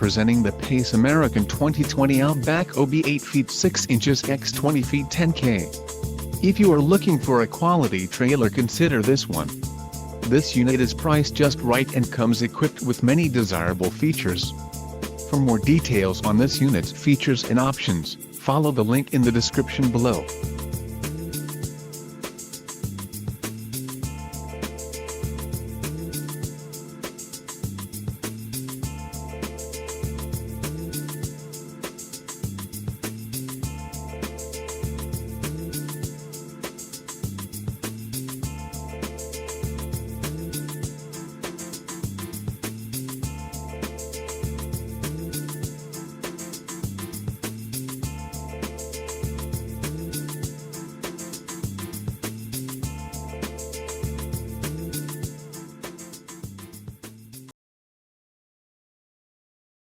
presenting the Pace American 2020 Outback OB 8 feet 6 inches x 20 feet 10K. If you are looking for a quality trailer, consider this one. This unit is priced just right and comes equipped with many desirable features. For more details on this unit's features and options, follow the link in the description below.